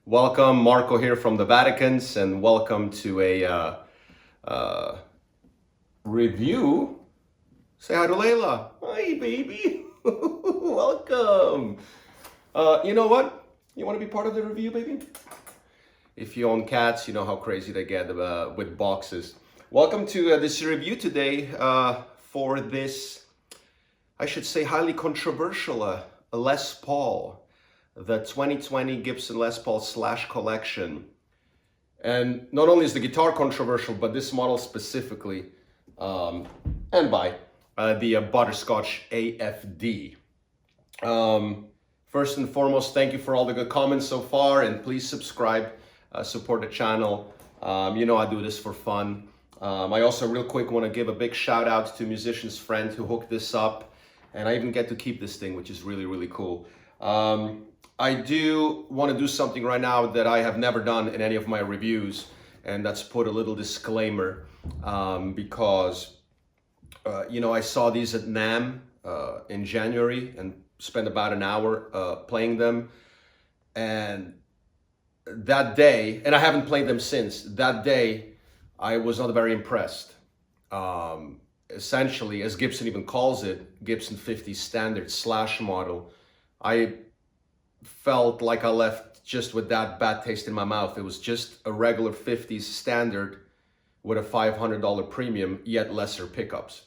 Welcome, Marco here from the Vaticants, and welcome to a review. Say hi to Layla. Hi, baby. Welcome. You know what? You want to be part of the review, baby? If you own cats, you know how crazy they get with boxes. Welcome to this review today for this, I should say, highly controversial Les Paul. The 2020 Gibson Les Paul Slash collection. And not only is the guitar controversial, but this model specifically, and by the Butterscotch AFD. First and foremost, thank you for all the good comments so far, and please subscribe, support the channel. You know I do this for fun. I also real quick want to give a big shout out to musician's friend who hooked this up, and I even get to keep this thing, which is really, really cool. I do want to do something right now that I have never done in any of my reviews, and that's put a little disclaimer because, you know, I saw these at NAMM in January and spent about an hour playing them. And that day, and I haven't played them since, that day I was not very impressed. Essentially, as Gibson even calls it, Gibson 50 standard slash model, I felt like I left just with that bad taste in my mouth. It was just a regular 50s standard with a $500 premium, yet lesser pickups.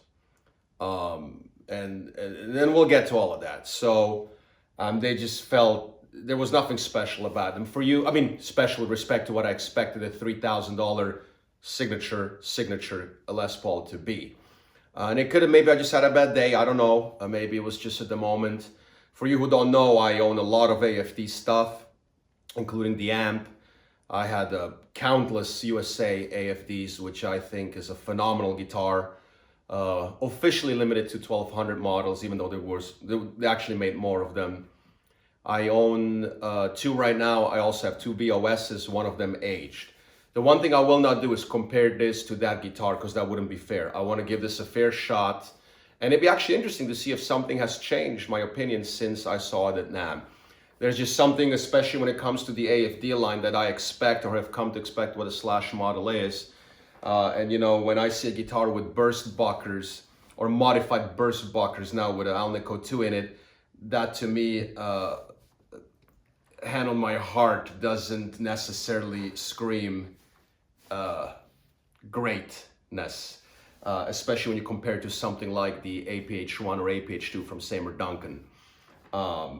And then we'll get to all of that. So they just felt there was nothing special about them. For you, I mean, special with respect to what I expected a $3,000 signature Les Paul to be. And it could have, maybe I just had a bad day. I don't know. Maybe it was just at the moment. For you who don't know, I own a lot of AFD stuff, including the amp. I had countless USA AFDs, which I think is a phenomenal guitar. Officially limited to 1200 models, even though they actually made more of them. I own two right now. I also have two BOSs, one of them aged. The one thing I will not do is compare this to that guitar, because that wouldn't be fair. I want to give this a fair shot. And it'd be actually interesting to see if something has changed, my opinion, since I saw it at NAMM. There's just something, especially when it comes to the AFD line, that I expect or have come to expect what a slash model is. And you know, when I see a guitar with burst buckers or modified burst buckers now with an Alnico 2 in it, that to me, hand on my heart, doesn't necessarily scream greatness. Especially when you compare it to something like the APH1 or APH2 from Seymour Duncan,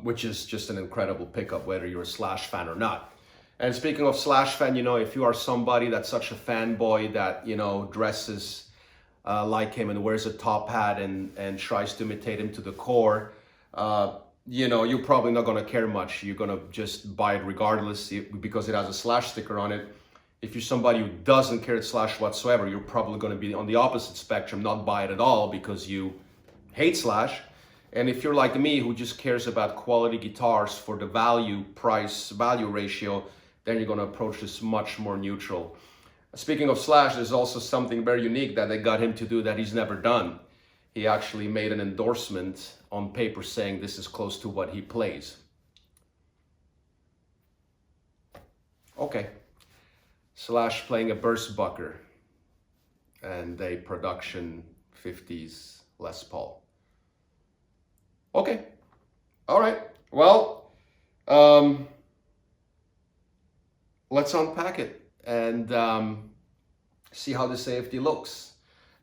which is just an incredible pickup, whether you're a Slash fan or not. And speaking of Slash fan, you know, if you are somebody that's such a fanboy that, you know, dresses like him and wears a top hat and tries to imitate him to the core, you know, you're probably not going to care much. You're going to just buy it regardless because it has a Slash sticker on it. If you're somebody who doesn't care at Slash whatsoever, you're probably going to be on the opposite spectrum, not buy it at all because you hate Slash. And if you're like me, who just cares about quality guitars for the value, price, value ratio, then you're going to approach this much more neutral. Speaking of Slash, there's also something very unique that they got him to do that he's never done. He actually made an endorsement on paper saying this is close to what he plays. Okay. Slash playing a burst bucker and a production 50s Les Paul. Okay, all right, well, let's unpack it and see how this AFD looks.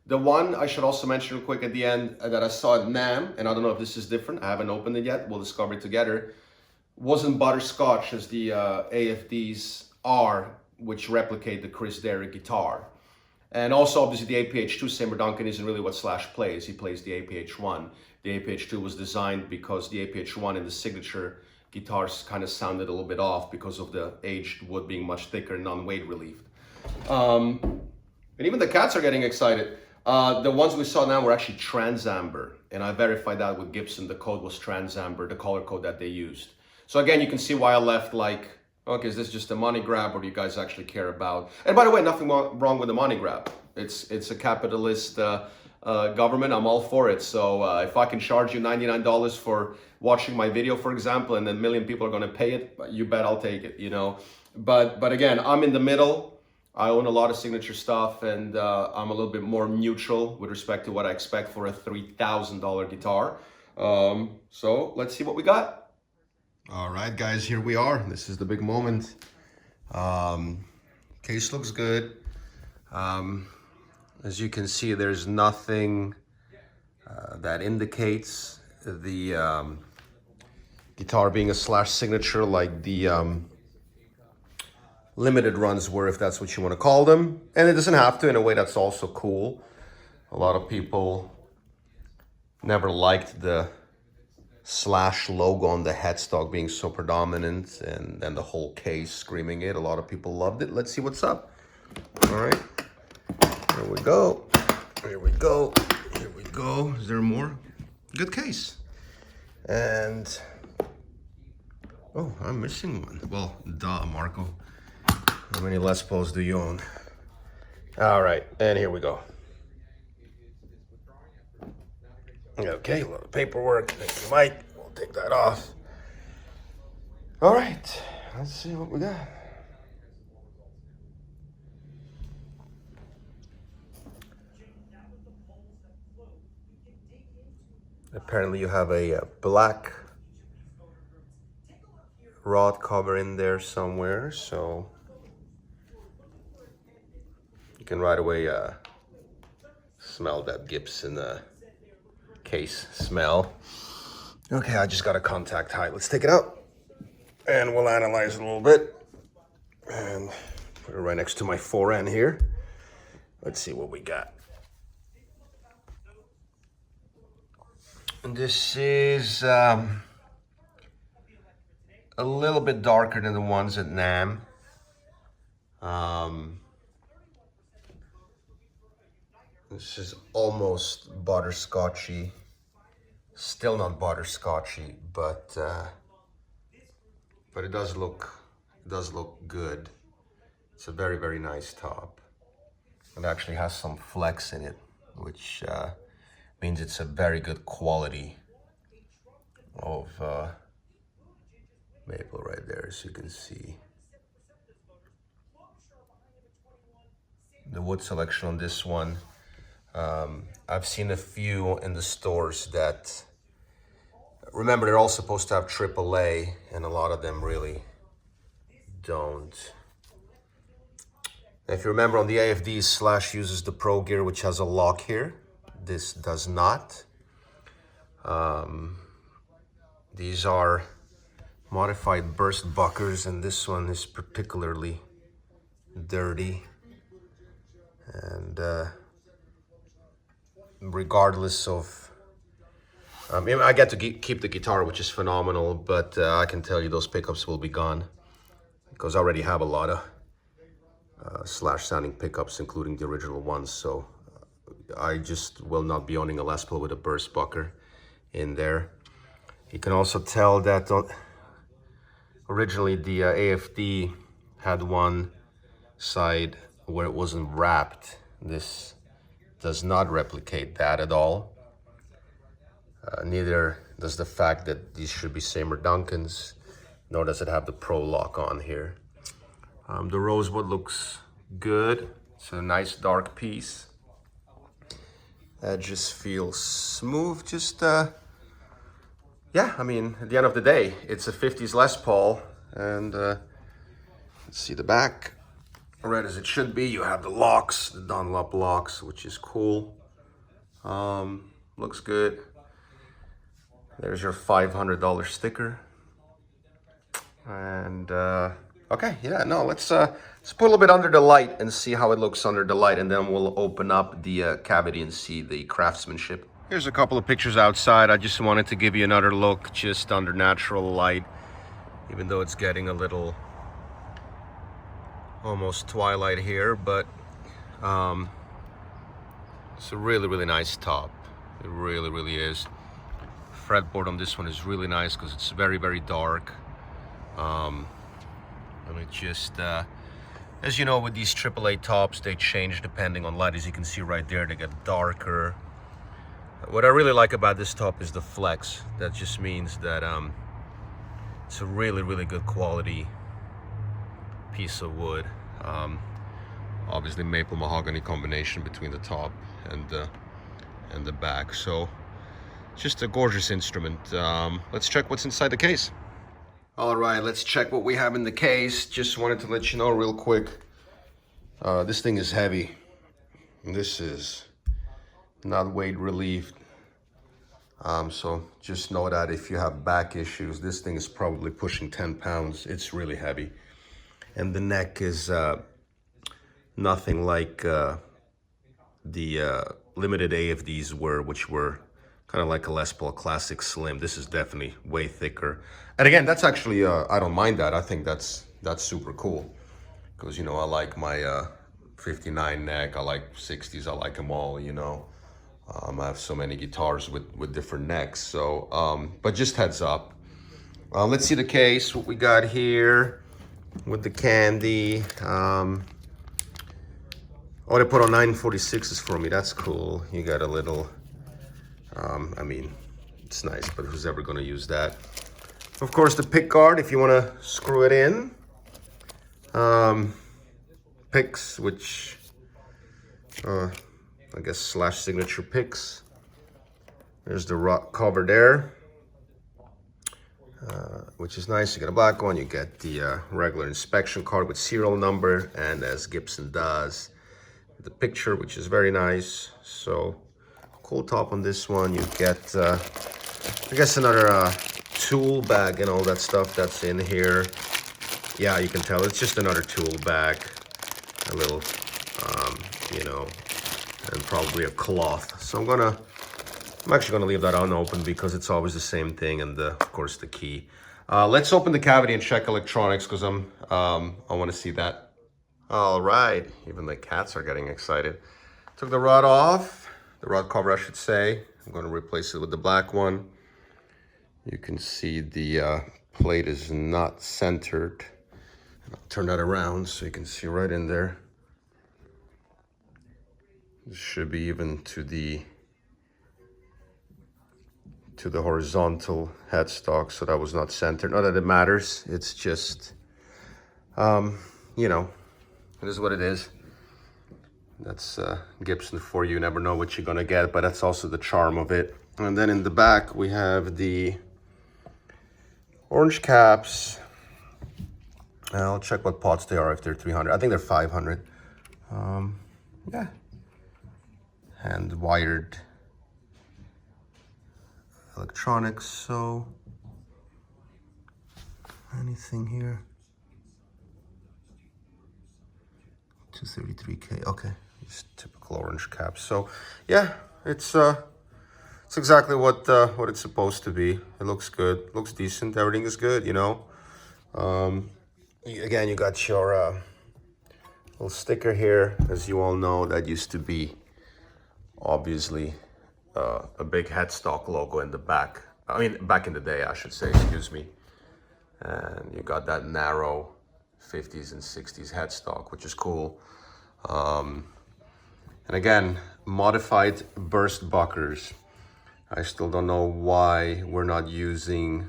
The one I should also mention real quick at the end that I saw at NAMM, and I don't know if this is different, I haven't opened it yet, we'll discover it together, wasn't butterscotch as the AFDs are, which replicate the Chris Derrick guitar. And also, obviously, the APH2 Seymour Duncan isn't really what Slash plays. He plays the APH1. The APH2 was designed because the APH1 and the signature guitars kind of sounded a little bit off because of the aged wood being much thicker and non-weight relieved. And even the cats are getting excited. The ones we saw now were actually trans amber, and I verified that with Gibson. The code was trans amber, the color code that they used. So again, you can see why I left like, okay, is this just a money grab, or do you guys actually care about? And by the way, nothing wrong with the money grab. It's a capitalist government. I'm all for it. So if I can charge you $99 for watching my video, for example, and then a million people are going to pay it, you bet I'll take it. You know, But again, I'm in the middle. I own a lot of signature stuff, and I'm a little bit more neutral with respect to what I expect for a $3,000 guitar. So let's see what we got. All right, guys, here we are. This is the big moment. Case looks good. As you can see, there's nothing that indicates the guitar being a slash signature like the limited runs were, if that's what you want to call them. And it doesn't have to. In a way, that's also cool. A lot of people never liked the slash logo on the headstock being so predominant, and then the whole case screaming it. A lot of people loved it. Let's see what's up. All right, here we go. Here we go. Here we go. Is there more? Good case. And oh, I'm missing one. Well, duh, Marco. How many Les Pauls do you own? All right, and here we go. Okay, a lot of paperwork. Thank you, Mike. We'll take that off. All right, let's see what we got. Apparently you have a black rod cover in there somewhere, so you can right away smell that Gibson case smell. Okay, I just got a contact height. Let's take it out and we'll analyze it a little bit and put it right next to my 4N here. Let's see what we got. And this is a little bit darker than the ones at NAMM. This is almost butterscotchy. Still not butterscotchy, but it does look good. It's a very, very nice top. It actually has some flex in it, which means it's a very good quality of maple right there, as you can see. The wood selection on this one, I've seen a few in the stores that, remember, they're all supposed to have AAA, and a lot of them really don't. If you remember, on the AFD, Slash uses the Pro Gear, which has a lock here. This does not. These are modified burst buckers, and this one is particularly dirty. And regardless of, I get to keep the guitar, which is phenomenal, but I can tell you those pickups will be gone, because I already have a lot of Slash sounding pickups, including the original ones. So I just will not be owning a Les Paul with a burst bucker in there. You can also tell that originally the AFD had one side where it wasn't wrapped. This does not replicate that at all. Neither does the fact that these should be Seymour Duncans, nor does it have the Pro lock on here. The rosewood looks good. It's a nice dark piece. That just feels smooth. Just yeah, I mean, at the end of the day, it's a 50s Les Paul, and let's see the back. Red as it should be. You have the locks, the Dunlop locks, which is cool. Looks good. There's your $500 sticker. And okay, yeah, no, let's put a little bit under the light and see how it looks under the light, and then we'll open up the cavity and see the craftsmanship. Here's a couple of pictures outside. I just wanted to give you another look just under natural light, even though it's getting a little almost twilight here, but it's a really, really nice top. It really, really is. Fretboard on this one is really nice because it's very, very dark. And it just, as you know, with these AAA tops, they change depending on light. As you can see right there, they get darker. What I really like about this top is the flex. That just means that it's a really, really good quality piece of wood. Obviously maple mahogany combination between the top and the back. So just a gorgeous instrument. Let's check what's inside the case. All right, let's check what we have in the case. Just wanted to let you know real quick. This thing is heavy. This is not weight relieved. So just know that if you have back issues, this thing is probably pushing 10 pounds. It's really heavy. And the neck is nothing like the limited AFDs were, which were kind of like a Les Paul Classic Slim. This is definitely way thicker. And again, that's actually, I don't mind that. I think that's super cool. Because, you know, I like my 59 neck, I like 60s, I like them all, you know. I have so many guitars with different necks. So, but just heads up. Let's see the case, what we got here with the candy. Oh, they put on 946s for me. That's cool. You got a little, I mean, it's nice, but who's ever going to use that? Of course, the pick guard, if you want to screw it in. Picks, which, I guess, slash signature picks. There's the rock cover there, which is nice. You get a black one. You get the regular inspection card with serial number, and as Gibson does, the picture, which is very nice. So cool top on this one. You get I guess another tool bag and all that stuff that's in here. Yeah, you can tell it's just another tool bag, a little you know, and probably a cloth. So I'm actually gonna leave that unopened because it's always the same thing, and of course the key. Let's open the cavity and check electronics, because I want to see that. All right, even the cats are getting excited. Took the rod off, the rod cover I should say. I'm going to replace it with the black one. You can see the plate is not centered. I'll turn that around so you can see right in there. This should be even to the horizontal headstock, so that was not centered. Not that it matters, it's just, you know, it is what it is. That's Gibson for you. You never know what you're gonna get, but that's also the charm of it. And then in the back, we have the orange caps. I'll check what pots they are, if they're 300. I think they're 500. Yeah. And wired electronics. So anything here? 233K. Okay, just typical orange caps. So yeah, it's exactly what it's supposed to be. It looks good, looks decent. Everything is good, you know. Again, you got your little sticker here, as you all know. That used to be obviously a big headstock logo in the back. I mean, back in the day, I should say. Excuse me. And you got that narrow 50s and 60s headstock, which is cool. And again, modified burst buckers. I still don't know why we're not using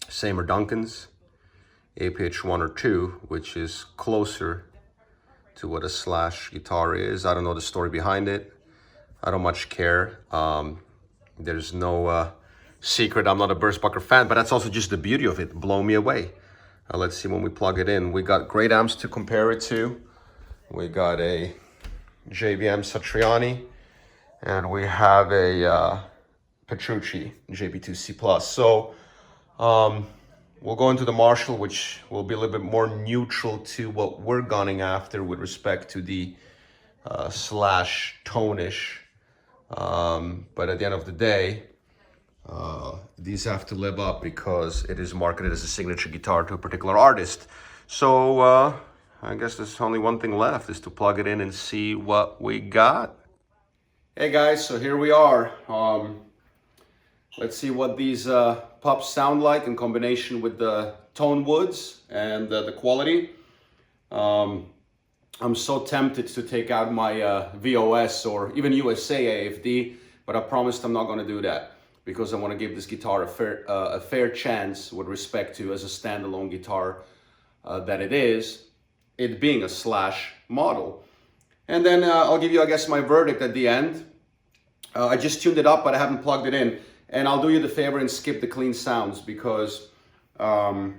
Seymour Duncan's APH 1 or 2, which is closer to what a slash guitar is. I don't know the story behind it. I don't much care. There's no secret. I'm not a burst bucker fan, but that's also just the beauty of it. Blow me away. Let's see when we plug it in. We got great amps to compare it to. We got a JBM Satriani, and we have a Petrucci JB2C+. So we'll go into the Marshall, which will be a little bit more neutral to what we're gunning after with respect to the slash tone-ish. But at the end of the day, these have to live up because it is marketed as a signature guitar to a particular artist. So I guess there's only one thing left, is to plug it in and see what we got. Hey guys, so here we are. Let's see what these pups sound like in combination with the tone woods and the quality. I'm so tempted to take out my VOS or even USA AFD, but I promised I'm not going to do that because I want to give this guitar a fair chance with respect to as a standalone guitar. that it is, it being a slash model. And then I'll give you, I guess, my verdict at the end. I just tuned it up, but I haven't plugged it in. And I'll do you the favor and skip the clean sounds, because I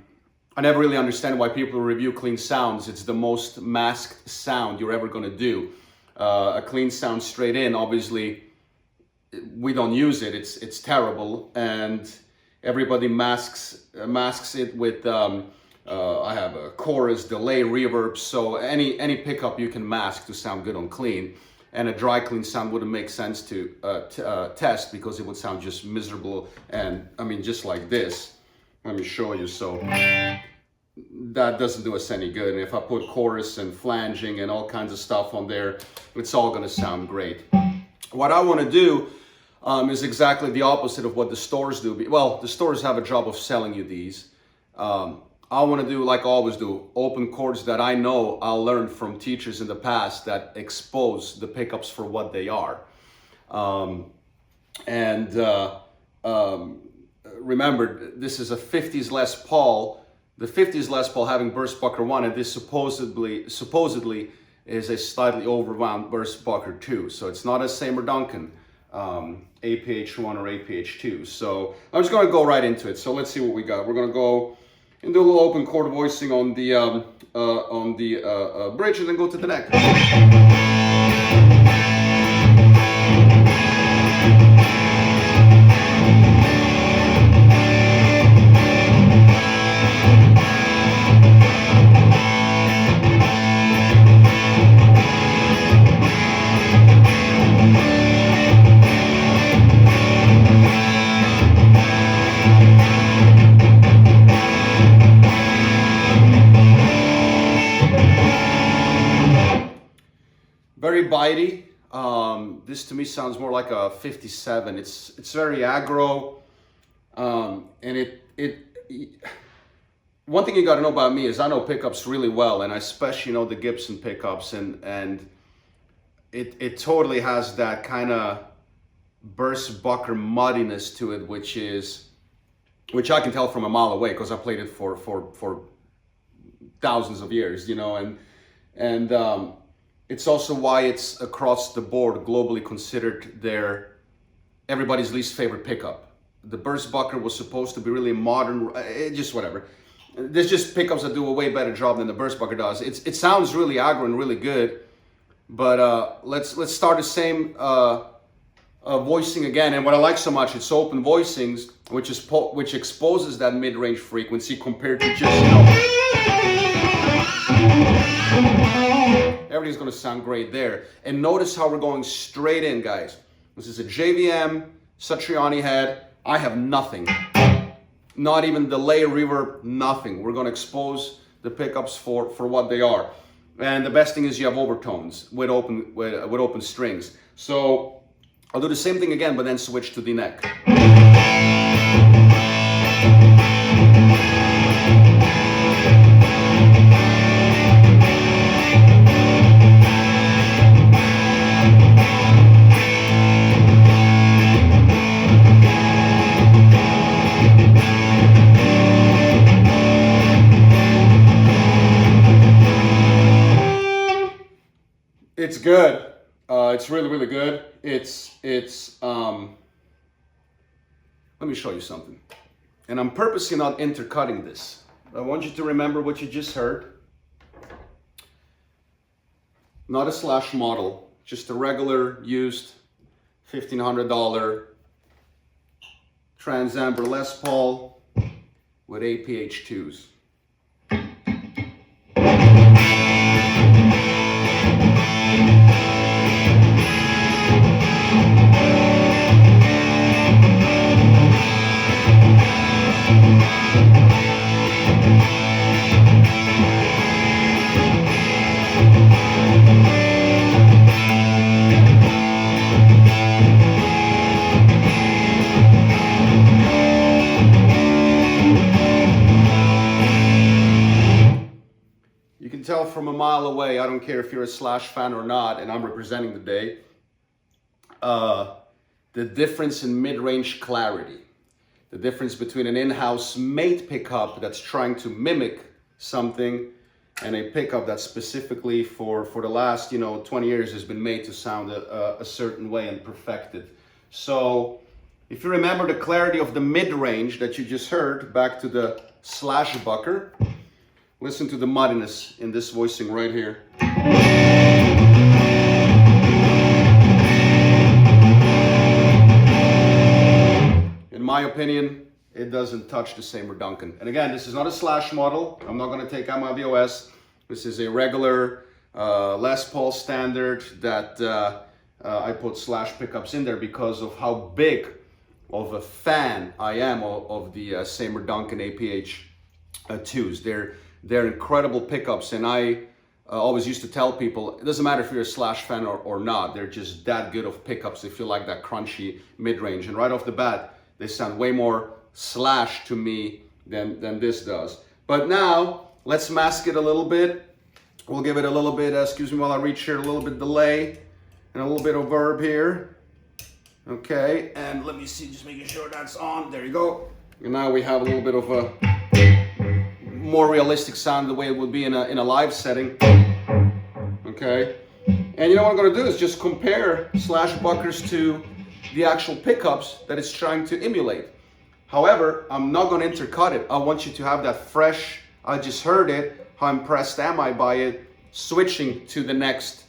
never really understand why people review clean sounds. It's the most masked sound you're ever going to do. A clean sound straight in, obviously, we don't use it. It's terrible, and everybody masks it with I have a chorus, delay, reverb, so any pickup you can mask to sound good on clean. And a dry clean sound wouldn't make sense to test, because it would sound just miserable, and I mean just like this. Let me show you. So that doesn't do us any good. And if I put chorus and flanging and all kinds of stuff on there, it's all going to sound great. What I want to do is exactly the opposite of what the stores do. Well, the stores have a job of selling you these. I want to do like I always do, open chords that I know I'll learn from teachers in the past that expose the pickups for what they are. Remember, this is a 50s Les Paul. The 50s Les Paul having burst bucker 1, and this supposedly is a slightly overwound burst bucker 2. So it's not a Seymour Duncan APH 1 or APH 2. So I'm just going to go right into it. So let's see what we got. We're going to go and do a little open chord voicing on the bridge, and then go to the neck. Very bitey. This to me sounds more like a 57. It's very aggro, and one thing you got to know about me is I know pickups really well, and I especially know the Gibson pickups, and it totally has that kind of burst bucker muddiness to it, which I can tell from a mile away, because I played it for thousands of years, you know, and it's also why it's across the board globally considered everybody's least favorite pickup. The burst bucker was supposed to be really modern, just whatever. There's just pickups that do a way better job than the burst bucker does. It sounds really aggro and really good, but let's start the same voicing again. And what I like so much, it's open voicings, which exposes that mid-range frequency compared to just, you know, everything's going to sound great there. And notice how we're going straight in, guys. This is a JVM Satriani head. I have nothing. Not even delay, reverb, nothing. We're going to expose the pickups for what they are. And the best thing is you have overtones with open strings. So I'll do the same thing again, but then switch to the neck. It's good. It's really, really good. Let me show you something. And I'm purposely not intercutting this. I want you to remember what you just heard. Not a slash model, just a regular used $1,500 Trans Amber Les Paul with APH 2s. Tell from a mile away, I don't care if you're a Slash fan or not, and I'm representing the day, the difference in mid-range clarity, the difference between an in-house made pickup that's trying to mimic something, and a pickup that specifically for the last 20 years has been made to sound a certain way and perfected. So if you remember the clarity of the mid-range that you just heard, back to the slash bucker, listen to the muddiness in this voicing right here. In my opinion, it doesn't touch the Seymour Duncan. And again, this is not a slash model. I'm not going to take out my VOS. This is a regular Les Paul standard that I put slash pickups in there because of how big of a fan I am of the Seymour Duncan APH 2s. They're incredible pickups, and I always used to tell people, it doesn't matter if you're a slash fan or not, they're just that good of pickups if you like that crunchy mid-range. And right off the bat, they sound way more slash to me than this does. But now, let's mask it a little bit. We'll give it a little bit, excuse me while I reach here, a little bit delay and a little bit of verb here. Okay, and let me see, just making sure that's on. There you go. And now we have a little bit of a more realistic sound the way it would be in a live setting. Okay, and you know what I'm going to do is just compare slash buckers to the actual pickups that it's trying to emulate. However, I'm not going to intercut it. I want you to have that fresh, I just heard it, how impressed am I by it, switching to the next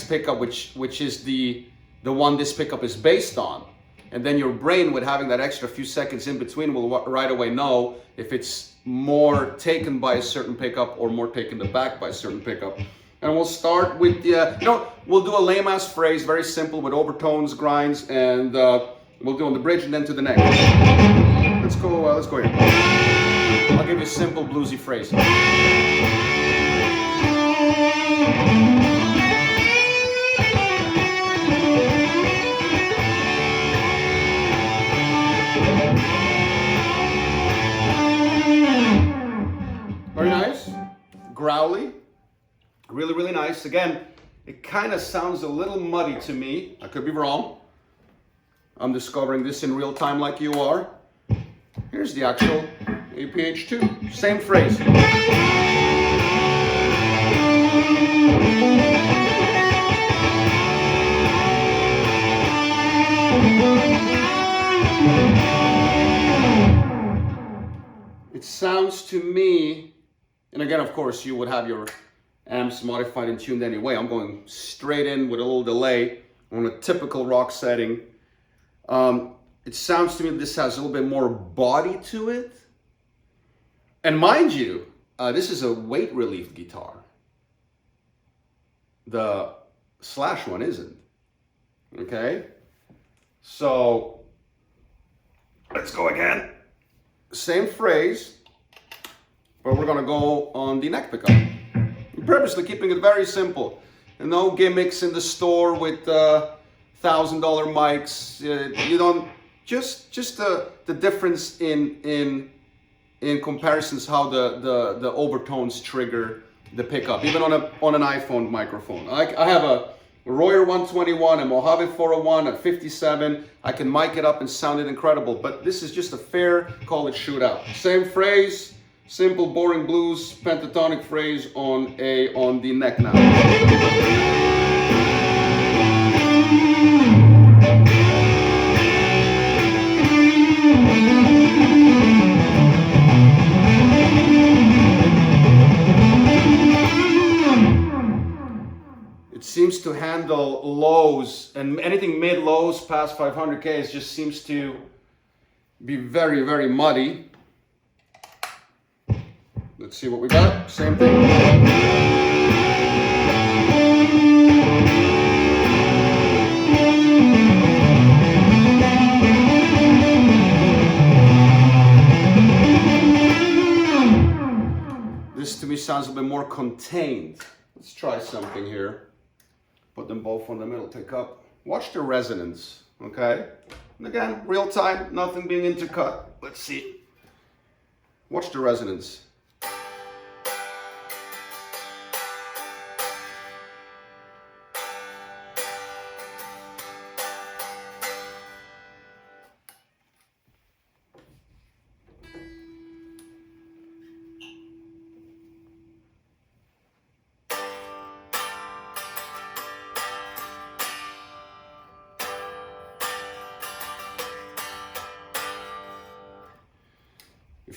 pickup, which is the one this pickup is based on. And then your brain, with having that extra few seconds in between, will right away know if it's more taken by a certain pickup or more taken aback by a certain pickup. And we'll start with the, we'll do a lame ass phrase, very simple, with overtones, grinds, and we'll do on the bridge and then to the neck. Let's go here. I'll give you a simple bluesy phrase. Very nice, growly, really, really nice. Again, it kind of sounds a little muddy to me. I could be wrong. I'm discovering this in real time like you are. Here's the actual APH2, same phrase. It sounds to me, and again, of course, you would have your amps modified and tuned anyway. I'm going straight in with a little delay on a typical rock setting. It sounds to me this has a little bit more body to it. And mind you, this is a weight relief guitar. The slash one isn't. Okay? So, let's go again. Same phrase, but we're gonna go on the neck pickup. I'm purposely keeping it very simple. And no gimmicks in the store with $1,000 mics. You don't, just the difference in comparisons how the overtones trigger the pickup, even on an iPhone microphone. I have a Royer 121, a Mojave 401 at 57. I can mic it up and sound it incredible, but this is just a fair, call it shootout. Same phrase, simple, boring blues, pentatonic phrase on the neck now. It seems to handle lows, and anything mid-lows past 500K just seems to be very, very muddy. Let's see what we got. Same thing. This to me sounds a bit more contained. Let's try something here. Put them both on the middle pickup. Watch the resonance, okay? And again, real time, nothing being intercut. Let's see. Watch the resonance.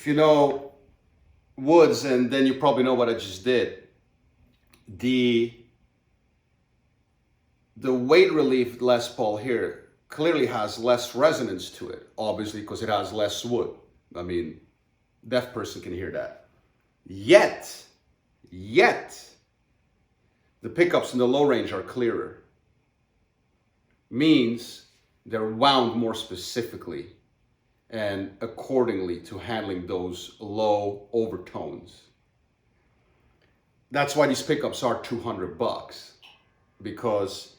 if you know woods, and then you probably know what I just did, the weight relief Les Paul here clearly has less resonance to it, obviously, because it has less wood. I mean, deaf person can hear that. Yet, the pickups in the low range are clearer. Means they're wound more specifically and accordingly to handling those low overtones. That's why these pickups are $200, because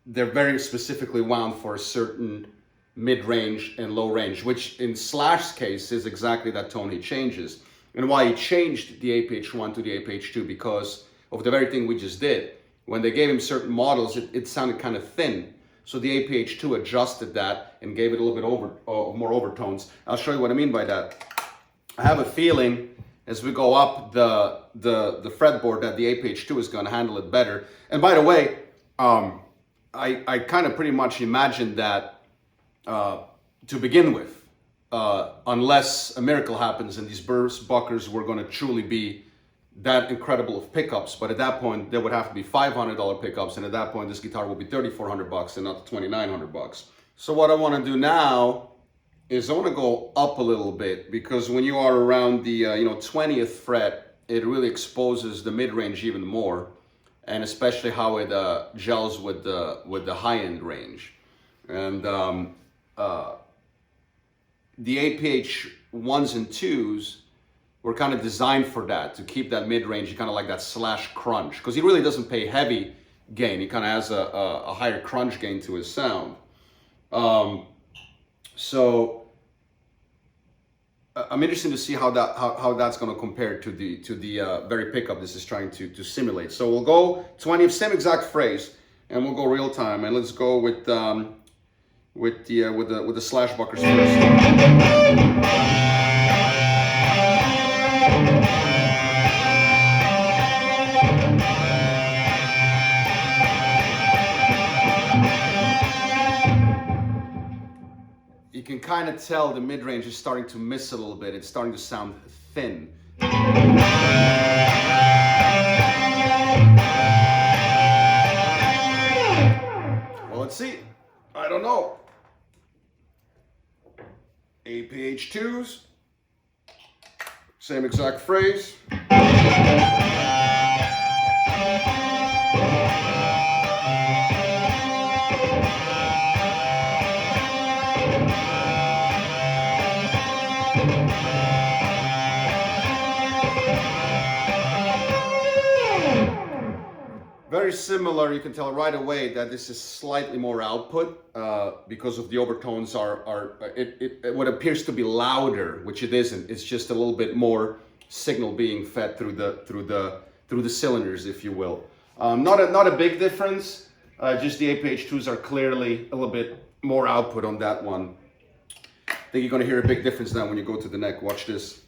they're very specifically wound for a certain mid-range and low range, which in Slash's case is exactly that tone he changes. And why he changed the APH1 to the APH2, because of the very thing we just did. When they gave him certain models, it sounded kind of thin. So the APH2 adjusted that and gave it a little bit more overtones. I'll show you what I mean by that. I have a feeling as we go up the fretboard that the APH2 is going to handle it better. And by the way, I kind of pretty much imagined that to begin with, unless a miracle happens and these Buckers were going to truly be that incredible of pickups. But at that point, there would have to be $500 pickups, and at that point, this guitar will be $3,400 and not $2,900. So what I want to do now is I want to go up a little bit, because when you are around the 20th fret, it really exposes the mid-range even more, and especially how it gels with the high-end range. And the APH 1s and 2s were kind of designed for that, to keep that mid-range, kind of like that Slash crunch, because he really doesn't pay heavy gain. He kind of has a higher crunch gain to his sound. So I'm interested to see how that's going to compare to the very pickup this is trying to simulate. So we'll go 20th, same exact phrase, and we'll go real time, and let's go with the Slash Buckers first. You can kind of tell the mid-range is starting to miss a little bit. It's starting to sound thin. Well, let's see. I don't know. APH2s. Same exact phrase. Very similar. You can tell right away that this is slightly more output because of the overtones what appears to be louder, which it isn't. It's just a little bit more signal being fed through the cylinders, if you will. Not a big difference. Just the APH2s are clearly a little bit more output on that one. I think you're going to hear a big difference now when you go to the neck. Watch this.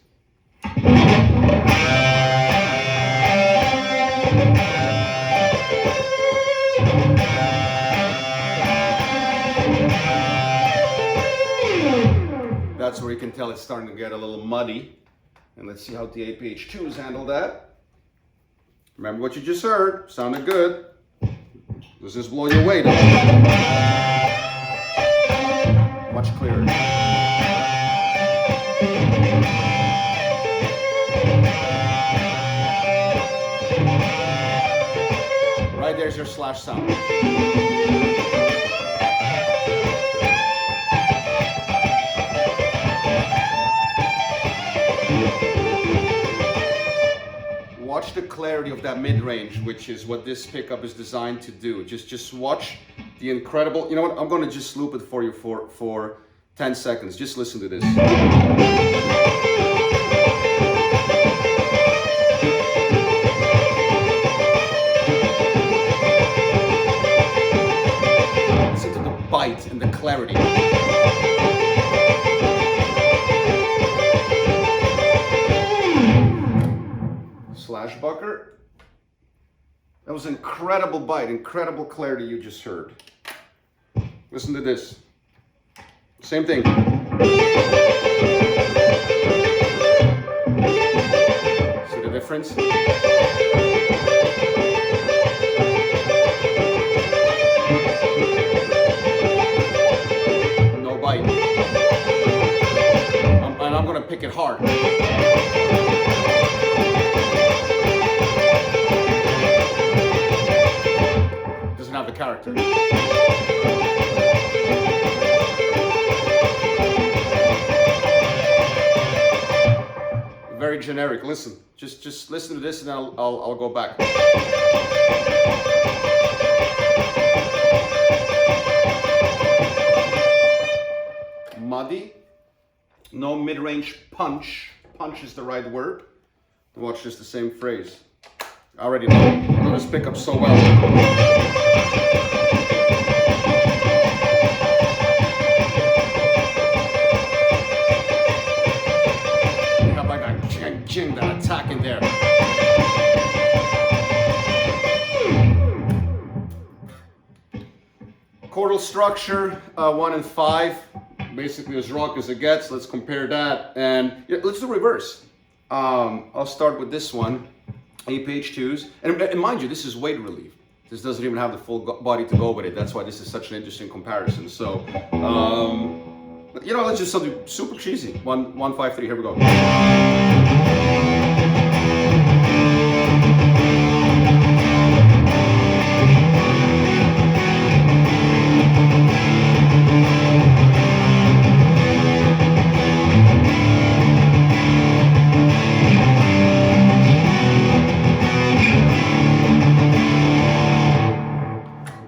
That's where you can tell it's starting to get a little muddy. And let's see how the APH2s handle that. Remember what you just heard. Sounded good. Does this blow your weight up? Much clearer. Right there's your Slash sound. Watch the clarity of that mid-range, which is what this pickup is designed to do. Just watch the incredible, you know what, I'm going to just loop it for you for 10 seconds. Just listen to this. Listen to the bite and the clarity. Slash Bucker. That was incredible bite, incredible clarity you just heard. Listen to this. Same thing. difference. No bite. And I'm gonna pick it hard. Doesn't have the character. Very generic. Listen, just listen to this, and then I'll go back. Muddy. No mid-range punch. Punch is the right word. Watch this, the same phrase. I already know. I know this pickup so well. That attack in there. Chordal structure, 1 and 5, basically as rock as it gets. Let's compare that, and let's do reverse. I'll start with this one, APH2s, and mind you, this is weight relief. This doesn't even have the full body to go with it. That's why this is such an interesting comparison. So, you know, let's do something super cheesy. 1, 1, 5, 3. Here we go.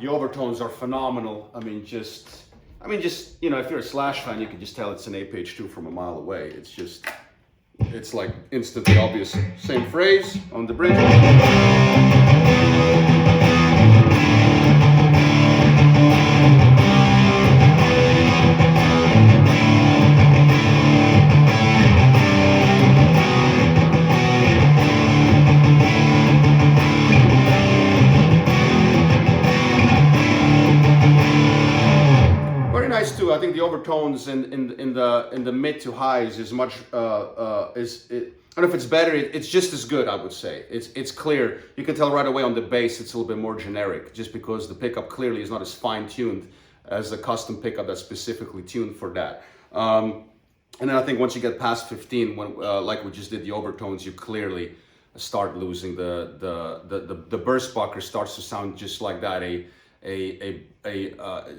The overtones are phenomenal. I mean, just, you know, if you're a Slash fan, you can just tell it's an APH2 from a mile away. It's just, it's like instantly obvious. Same phrase on the bridge. Too. I think the overtones in the mid to highs is much I don't know if it's better. It's just as good, I would say. It's clear. You can tell right away on the bass it's a little bit more generic, just because the pickup clearly is not as fine tuned as the custom pickup that's specifically tuned for that. And then I think once you get past 15, when like we just did the overtones, you clearly start losing the burst bucker starts to sound just like that.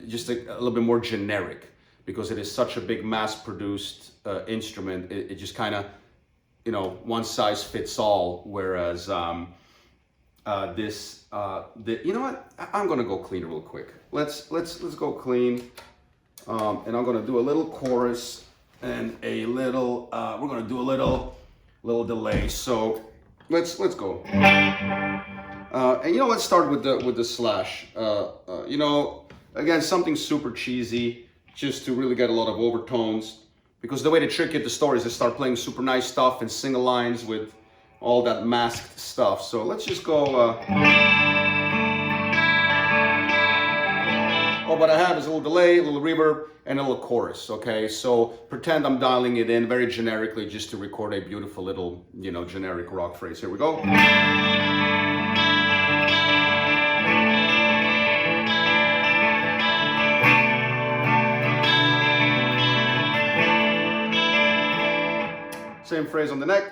Just a little bit more generic, because it is such a big mass-produced instrument. It just kind of, you know, one size fits all. Whereas this, you know what? I'm gonna go clean real quick. Let's go clean, and I'm gonna do a little chorus and a little. We're gonna do a little delay. So let's go. And you know, let's start with the Slash. You know, again, something super cheesy, just to really get a lot of overtones. Because the way to trick it, the story is to start playing super nice stuff and single lines with all that masked stuff. So let's just go. Oh, what I have is a little delay, a little reverb, and a little chorus. Okay, so pretend I'm dialing it in very generically, just to record a beautiful little, you know, generic rock phrase. Here we go. Same phrase on the neck.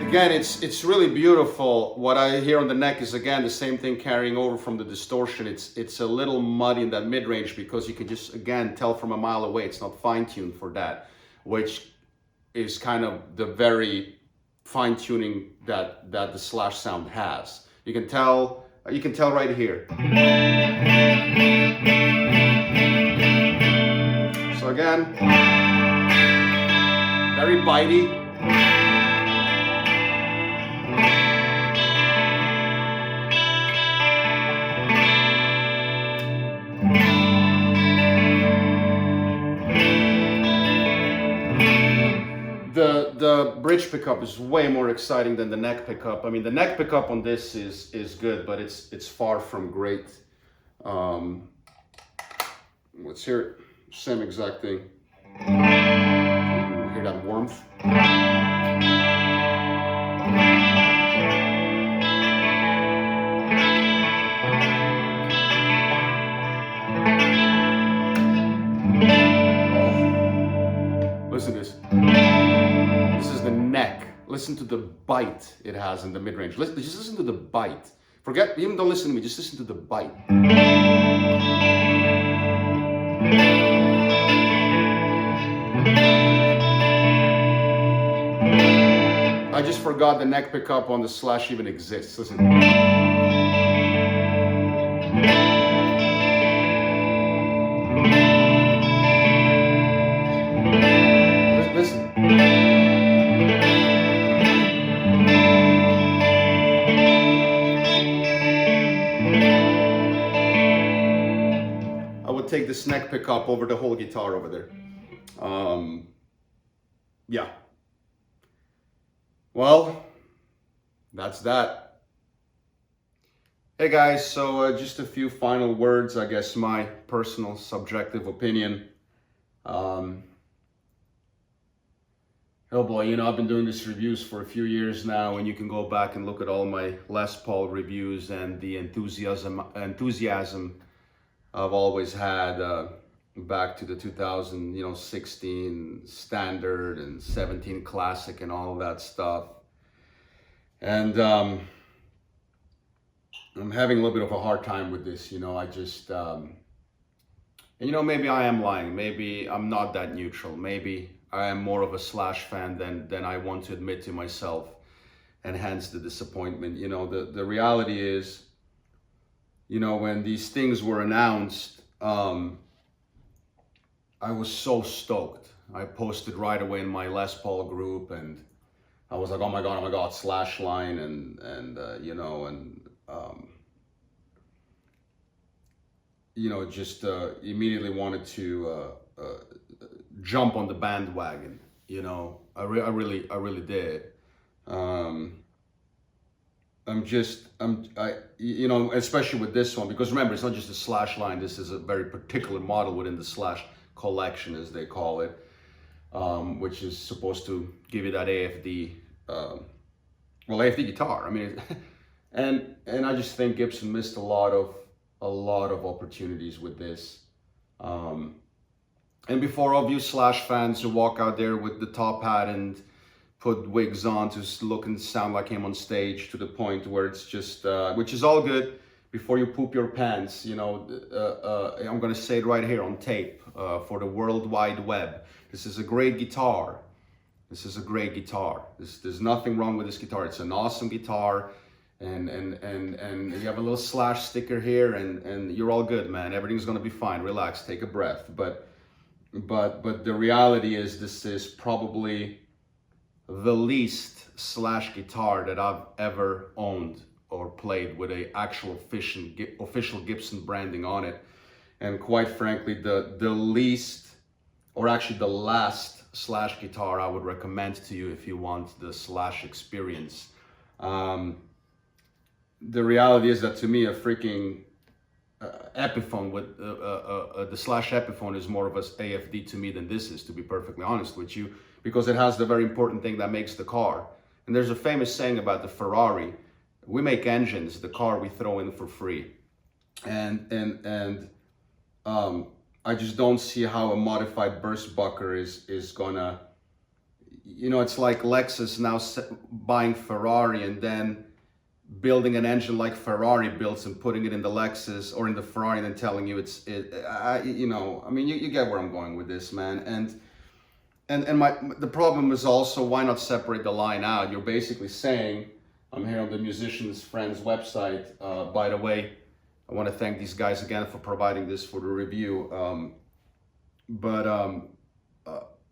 Again, it's really beautiful. What I hear on the neck is, again, the same thing carrying over from the distortion. It's a little muddy in that mid-range, because you can just, again, tell from a mile away it's not fine-tuned for that, which is kind of the very fine tuning that the Slash sound has. You can tell right here. So again, very bitey. The bridge pickup is way more exciting than the neck pickup. I mean, the neck pickup on this is good, but it's far from great. Let's hear it. Same exact thing. Hear that warmth? Listen to this. This is the neck. Listen to the bite it has in the mid-range. Just listen to the bite. Forget, even don't listen to me, just listen to the bite. I just forgot the neck pickup on the Slash even exists. Listen. Listen. I would take this neck pickup over the whole guitar over there. Yeah. Well, that's that. Hey guys, so just a few final words, I guess my personal subjective opinion. Oh boy, you know, I've been doing these reviews for a few years now, and you can go back and look at all my Les Paul reviews and the enthusiasm I've always had back to the 2016 Standard and 17 Classic and all that stuff. And I'm having a little bit of a hard time with this, you know. I just, and you know, maybe I am lying. Maybe I'm not that neutral. Maybe I am more of a Slash fan than I want to admit to myself, and hence the disappointment. You know, the reality is, you know, when these things were announced, I was so stoked. I posted right away in my Les Paul group, and I was like, oh my God, Slash line, and you know, and you know, just immediately wanted to jump on the bandwagon. You know, I really did. You know, especially with this one, because remember, it's not just a Slash line. This is a very particular model within the Slash collection, as they call it, which is supposed to give you that AFD, AFD guitar. I mean, and I just think Gibson missed a lot of opportunities with this. And before all of you Slash fans who walk out there with the top hat and put wigs on to look and sound like him on stage, to the point where it's just, which is all good, before you poop your pants, you know, I'm gonna say it right here on tape for the World Wide Web. This is a great guitar. This is a great guitar. There's nothing wrong with this guitar. It's an awesome guitar, and you have a little Slash sticker here, and you're all good, man. Everything's gonna be fine. Relax, take a breath. But the reality is, this is probably the least Slash guitar that I've ever owned or played with a actual official Gibson branding on it. And quite frankly, the least, or actually the last Slash guitar I would recommend to you if you want the Slash experience. The reality is that, to me, a freaking Epiphone with the Slash Epiphone is more of a AFD to me than this is, to be perfectly honest with you, because it has the very important thing that makes the car. And there's a famous saying about the Ferrari: we make engines, the car we throw in for free. And I just don't see how a modified burst bucker is gonna, you know, it's like Lexus now buying Ferrari and then building an engine like Ferrari builds and putting it in the Lexus or in the Ferrari and then telling you you know, I mean, you get where I'm going with this, man. And the problem is also, why not separate the line out? You're basically saying, I'm here on the Musician's Friends website. By the way, I want to thank these guys again for providing this for the review.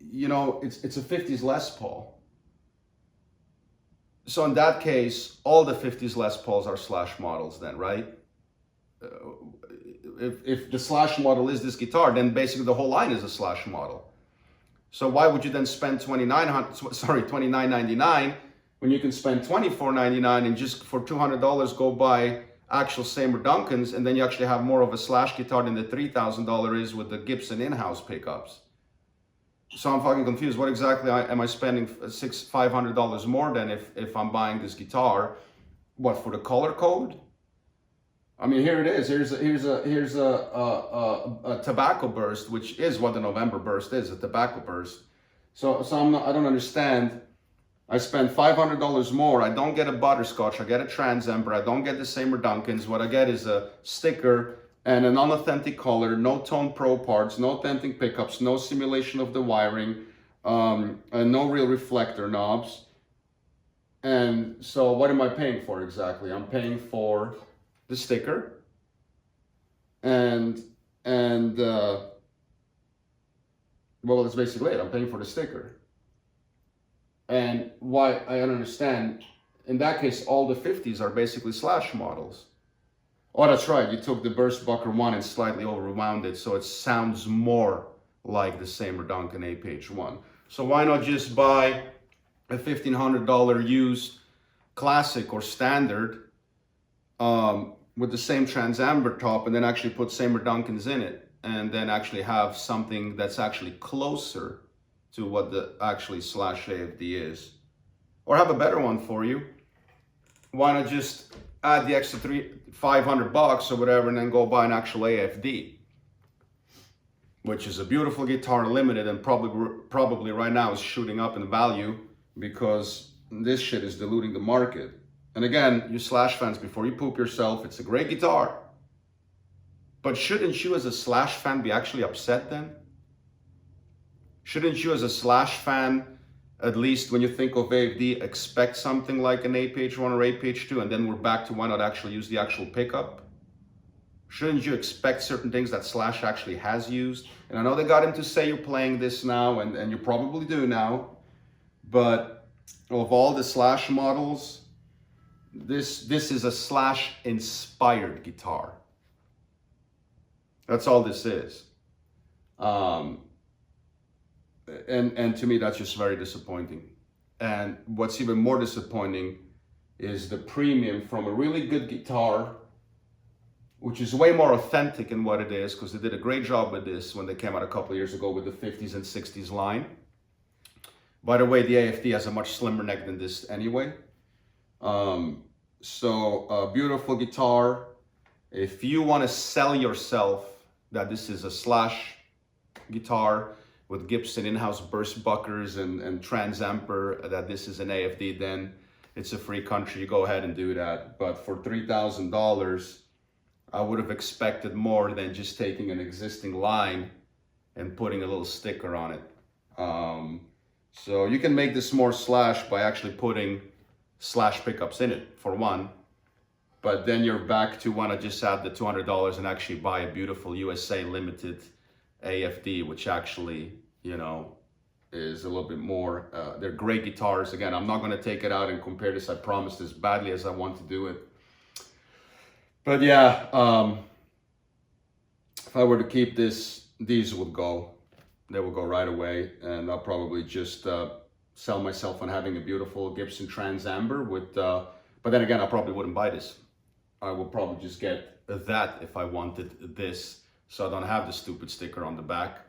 You know, it's a 50s Les Paul. So in that case, all the 50s Les Pauls are Slash models then, right? If the Slash model is this guitar, then basically the whole line is a Slash model. So why would you then spend $29.99 when you can spend $24.99 and just for $200 go buy actual Seymour Duncans, and then you actually have more of a slash guitar than the $3,000 is with the Gibson in-house pickups. So I'm fucking confused. What exactly am I spending $500 more than if I'm buying this guitar? What, for the color code? I mean, here it is. Here's a tobacco burst, which is what the November burst is, a tobacco burst. So I don't understand. I spend $500 more. I don't get a butterscotch. I get a Trans Ember. I don't get the Seymour Duncans. What I get is a sticker and an unauthentic color, no Tone Pro parts, no authentic pickups, no simulation of the wiring, and no real reflector knobs. And so what am I paying for exactly? I'm paying for the sticker and well, that's basically it. I'm paying for the sticker. And why, I don't understand. In that case, all the 50s are basically slash models. Oh, that's right. You took the Burst Bucker one and slightly overwound it, so it sounds more like the Seymour Duncan APH1. So why not just buy a $1,500 used classic or standard with the same Trans Amber top, and then actually put Seymour Duncans in it, and then actually have something that's actually closer to what the actually slash AFD is. Or have a better one for you. Why not just add the extra $500 or whatever, and then go buy an actual AFD, which is a beautiful guitar, limited, and probably right now is shooting up in value because this shit is diluting the market. And again, you slash fans, before you poop yourself, it's a great guitar. But shouldn't you as a slash fan be actually upset then? Shouldn't you as a slash fan, at least when you think of AFD, expect something like an APH1 or APH2, and then we're back to why not actually use the actual pickup? Shouldn't you expect certain things that Slash actually has used? And I know they got him to say you're playing this now, and you probably do now, but of all the Slash models, this is a Slash inspired guitar. That's all this is. And to me, that's just very disappointing. And what's even more disappointing is the premium from a really good guitar, which is way more authentic in what it is, because they did a great job with this when they came out a couple of years ago with the 50s and 60s line. By the way, the AFD has a much slimmer neck than this anyway. So a beautiful guitar. If you want to sell yourself that this is a Slash guitar with Gibson in-house burst buckers and Trans Amper, that this is an AFD, then it's a free country. You go ahead and do that. But for $3,000, I would have expected more than just taking an existing line and putting a little sticker on it. So you can make this more Slash by actually putting Slash pickups in it, for one. But then you're back to want to just add the $200 and actually buy a beautiful USA limited AFD, which actually, you know, is a little bit more, they're great guitars. Again, I'm not going to take it out and compare this, I promise, as badly as I want to do it. But yeah, if I were to keep this, these would go. They will go right away, and I'll probably just sell myself on having a beautiful Gibson Trans Amber with, but then again, I probably wouldn't buy this. I would probably just get that if I wanted this, so I don't have the stupid sticker on the back,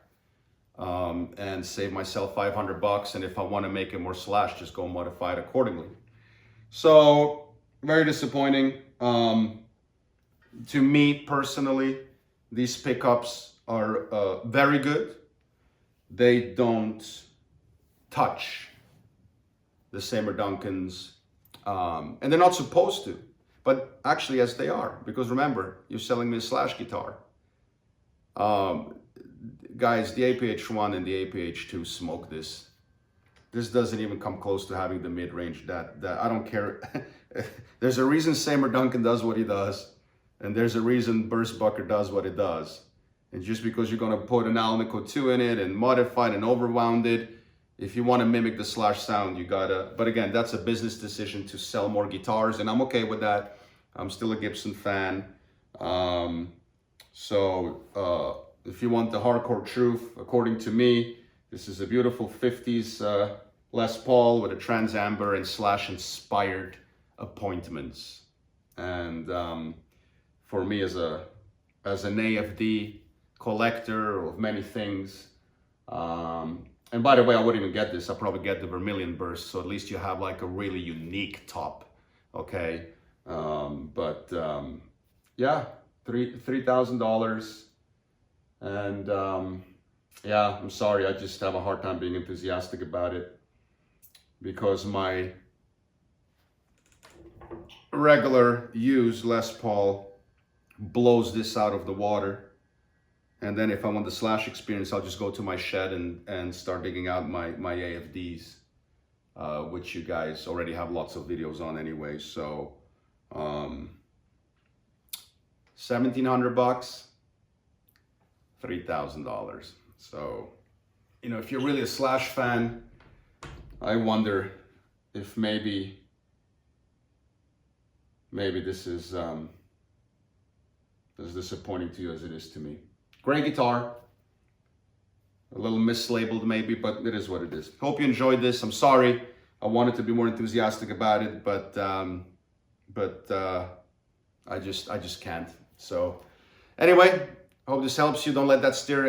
and save myself $500. And if I want to make it more Slash, just go modify it accordingly. So very disappointing. To me personally, these pickups are very good. They don't touch the Seymour Duncans, and they're not supposed to, but actually yes they are, because remember, you're selling me a Slash guitar. Guys, the APH1 and the APH2 smoke this. This doesn't even come close to having the mid-range that I don't care. There's a reason Seymour Duncan does what he does, and there's a reason Burst Bucker does what it does. And just because you're going to put an Alnico 2 in it and modify it and overwound it, if you want to mimic the Slash sound, you gotta. But again, that's a business decision to sell more guitars, and I'm okay with that. I'm still a Gibson fan. So if you want the hardcore truth, according to me, This is a beautiful 50s Les Paul with a trans amber and slash inspired appointments. And for me as an AFD collector of many things, and by the way, I wouldn't even get this. I'll probably get the Vermilion Burst, so at least you have like a really unique top, okay? Yeah, $3,000, and yeah, I'm sorry, I just have a hard time being enthusiastic about it because my regular used Les Paul blows this out of the water. And then if I want the slash experience, I'll just go to my shed and start digging out my AFDs, which you guys already have lots of videos on anyway. So, $1,700, $3,000. So, you know, if you're really a slash fan, I wonder if maybe this is as disappointing to you as it is to me. Great guitar, a little mislabeled maybe, but it is what it is. Hope you enjoyed this. I'm sorry, I wanted to be more enthusiastic about it, but I just can't. So anyway, I hope this helps you. Don't let that steer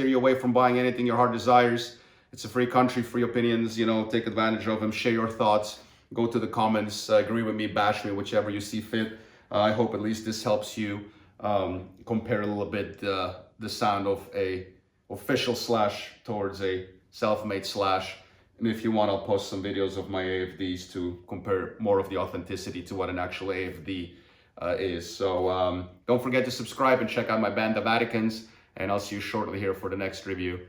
you away from buying anything your heart desires. It's a free country, free opinions, you know, take advantage of them, share your thoughts, go to the comments, agree with me, bash me, whichever you see fit. I hope at least this helps you compare a little bit the sound of a official slash towards a self-made slash. And if you want, I'll post some videos of my AFDs to compare more of the authenticity to what an actual AFD is. So don't forget to subscribe and check out my band, the Vaticans, and I'll see you shortly here for the next review.